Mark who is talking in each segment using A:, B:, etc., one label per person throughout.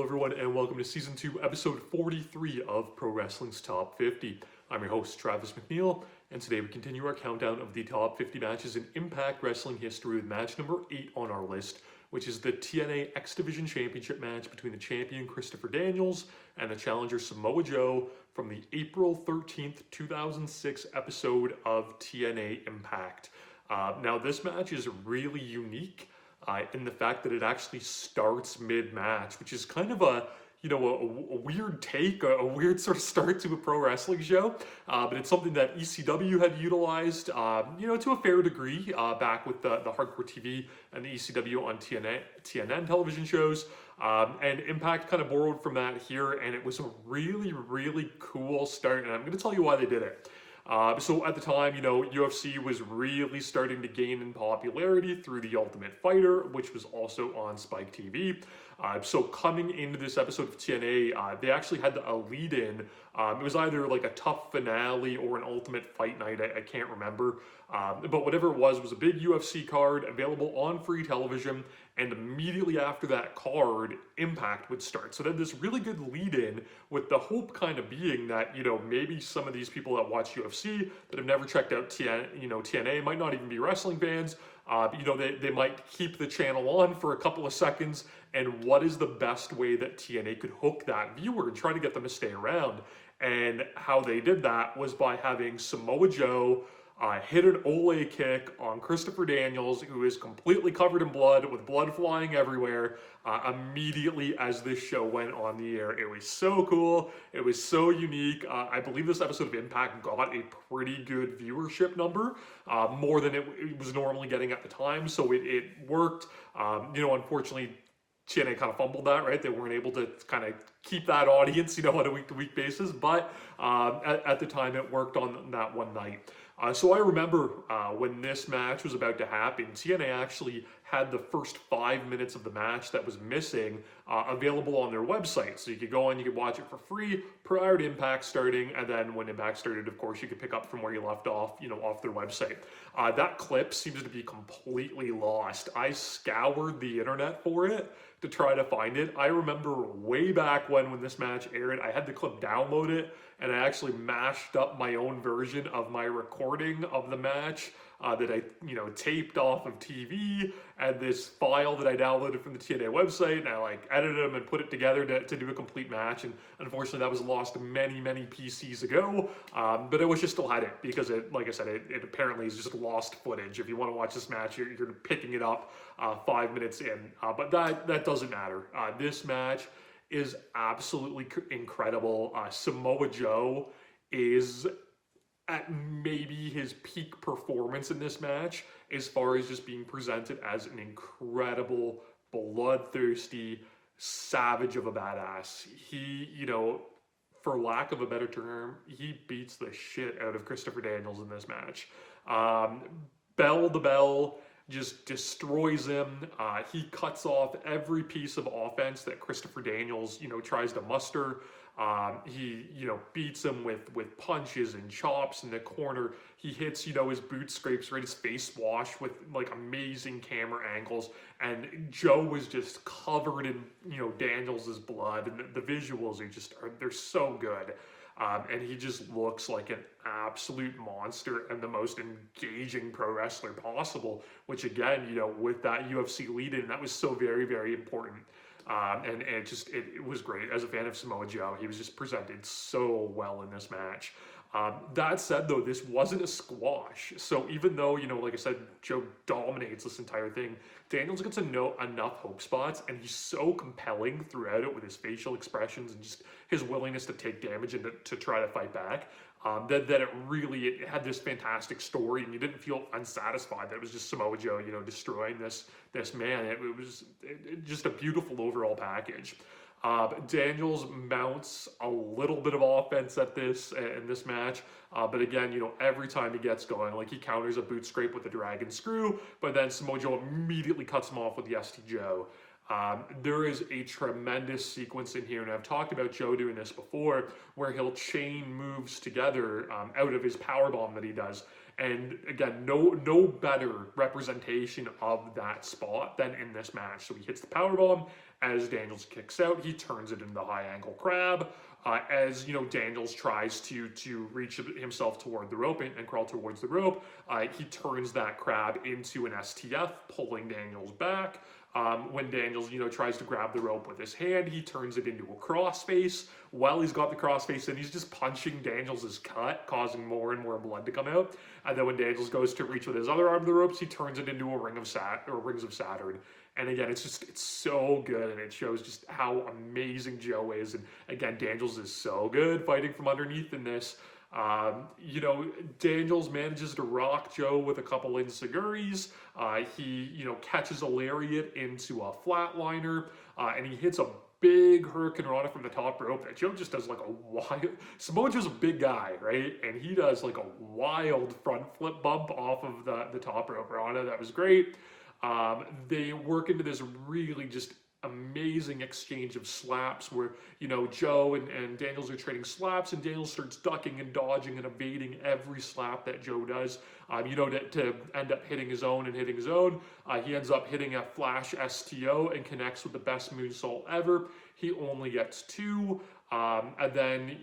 A: everyone, and welcome to Season 2, Episode 43 of Pro Wrestling's Top 50. I'm your host, Travis McNeil, and today we continue our countdown of the top 50 matches in Impact Wrestling history with match number 8 on our list, which is the TNA X Division Championship match between the champion Christopher Daniels and the challenger Samoa Joe from the April 13th, 2006 episode of TNA Impact. Now, this match is really unique in the fact that it actually starts mid-match, which is kind of a weird take, a weird sort of start to a pro wrestling show, but it's something that ECW had utilized, to a fair degree, back with the Hardcore TV and the ECW on TNN television shows, and Impact kind of borrowed from that here, and it was a really, really cool start, and I'm going to tell you why they did it. So at the time, UFC was really starting to gain in popularity through The Ultimate Fighter, which was also on Spike TV. So coming into this episode of TNA, they actually had a lead-in. It was either like a tough finale or an Ultimate Fight Night, I can't remember. But whatever it was a big UFC card available on free television, and immediately after that card, Impact would start. So they had this really good lead-in, with the hope kind of being that, maybe some of these people that watch UFC that have never checked out TNA might not even be wrestling fans. They might keep the channel on for a couple of seconds, and what is the best way that TNA could hook that viewer and try to get them to stay around? And how they did that was by having Samoa Joe hit an Ole kick on Christopher Daniels, who is completely covered in blood, with blood flying everywhere, immediately as this show went on the air. It was so cool. It was so unique. I believe this episode of Impact got a pretty good viewership number, more than it was normally getting at the time, so it worked. Unfortunately, TNA kind of fumbled that, right? They weren't able to kind of keep that audience, on a week-to-week basis, but at the time it worked on that one night. So I remember when this match was about to happen, TNA actually had the first 5 minutes of the match that was missing available on their website. So you could go on, you could watch it for free prior to Impact starting, and then when Impact started, of course, you could pick up from where you left off, off their website. That clip seems to be completely lost. I scoured the internet for it to try to find it. I remember way back when this match aired, I had the clip downloaded, and I actually mashed up my own version of my recording of the match that I, taped off of TV, and this file that I downloaded from the TNA website, and I edited them and put it together to do a complete match. And unfortunately, that was lost many, many PCs ago. But I wish I still had it, because it, like I said, it apparently is just lost footage. If you want to watch this match, you're picking it up 5 minutes in. But that doesn't matter. This match is absolutely incredible. Samoa Joe is at maybe his peak performance in this match, as far as just being presented as an incredible, bloodthirsty savage of a badass. He, for lack of a better term, he beats the shit out of Christopher Daniels in this match. Bell to bell, just destroys him. He cuts off every piece of offense that Christopher Daniels, tries to muster. He, beats him with punches and chops in the corner. He hits, his boot scrapes right his face wash with amazing camera angles. And Joe was just covered in, Daniels' blood, and the visuals they're so good. And he just looks like an absolute monster and the most engaging pro wrestler possible, which again, with that UFC lead-in, that was so very, very important. And it was great. As a fan of Samoa Joe, he was just presented so well in this match. That said, though, this wasn't a squash. So even though, like I said, Joe dominates this entire thing, Daniels gets enough hope spots, and he's so compelling throughout it with his facial expressions and just his willingness to take damage and to try to fight back, that it had this fantastic story, and you didn't feel unsatisfied that it was just Samoa Joe, destroying this man. It was just a beautiful overall package. Daniels mounts a little bit of offense in this match, but again, every time he gets going, he counters a boot scrape with a dragon screw, but then Samoa Joe immediately cuts him off with the ST Joe. There is a tremendous sequence in here, and I've talked about Joe doing this before, where he'll chain moves together out of his powerbomb that he does. And again, no better representation of that spot than in this match. So he hits the powerbomb, As Daniels kicks out, he turns it into the high angle crab. As Daniels tries to reach himself toward the rope and crawl towards the rope, he turns that crab into an STF, pulling Daniels back. When Daniels, tries to grab the rope with his hand, he turns it into a crossface. While he's got the crossface in, he's just punching Daniels' cut, causing more and more blood to come out. And then when Daniels goes to reach with his other arm of the ropes, he turns it into a rings of Saturn. And again, it's so good, and it shows just how amazing Joe is. And again, Daniels is so good fighting from underneath in this. Daniels manages to rock Joe with a couple ensiguris. He, catches a lariat into a flatliner, and he hits a big hurricanrana from the top rope that Joe just does like a wild. Samoa Joe's a big guy, right? And he does like a wild front flip bump off of the top rope rana. That was great. They work into this really just amazing exchange of slaps where, Joe and Daniels are trading slaps, and Daniels starts ducking and dodging and evading every slap that Joe does, to end up hitting his own. He ends up hitting a flash STO and connects with the best moonsault ever. He only gets 2, and then,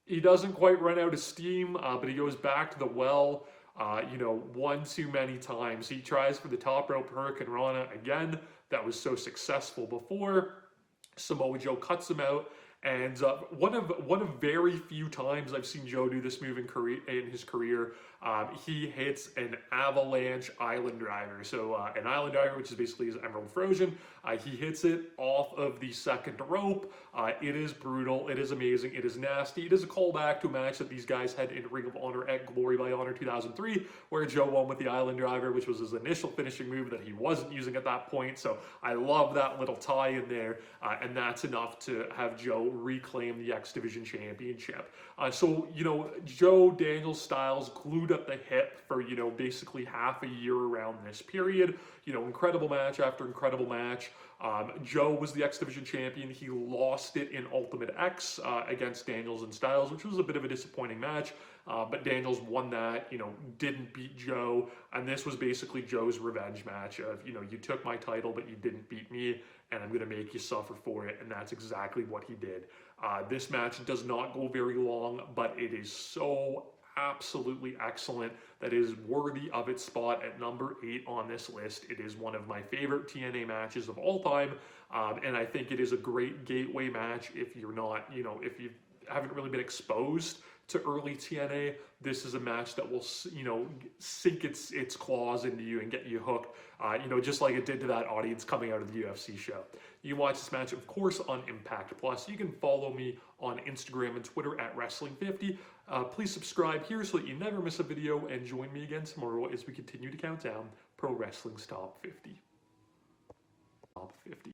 A: he doesn't quite run out of steam, but he goes back to the well, one too many times. He tries for the top rope hurricanrana again. That was so successful before. Samoa Joe cuts him out, and one of very few times I've seen Joe do this move in his career. He hits an avalanche island driver. So an island driver, which is basically his Emerald Frozen. He hits it off of the second rope. It is brutal. It is amazing. It is nasty. It is a callback to a match that these guys had in Ring of Honor at Glory by Honor 2003, where Joe won with the island driver, which was his initial finishing move that he wasn't using at that point. So I love that little tie in there, and that's enough to have Joe reclaim the X Division Championship. Joe Daniels Styles glued up the hip for, basically half a year around this period. Incredible match after incredible match. Joe was the X Division champion. He lost it in Ultimate X against Daniels and Styles, which was a bit of a disappointing match. But Daniels won that, didn't beat Joe. And this was basically Joe's revenge match of, you took my title, but you didn't beat me, and I'm going to make you suffer for it. And that's exactly what he did. This match does not go very long, but it is so absolutely excellent that it is worthy of its spot at number 8 on this list. It is one of my favorite TNA matches of all time, and I think it is a great gateway match if you're not, if you haven't really been exposed to early TNA. This is a match that will, sink its claws into you and get you hooked, just like it did to that audience coming out of the UFC show. You can watch this match, of course, on Impact Plus. You can follow me on Instagram and Twitter at Wrestling50. Please subscribe here so that you never miss a video, and join me again tomorrow as we continue to count down Pro Wrestling's Top 50. Top 50.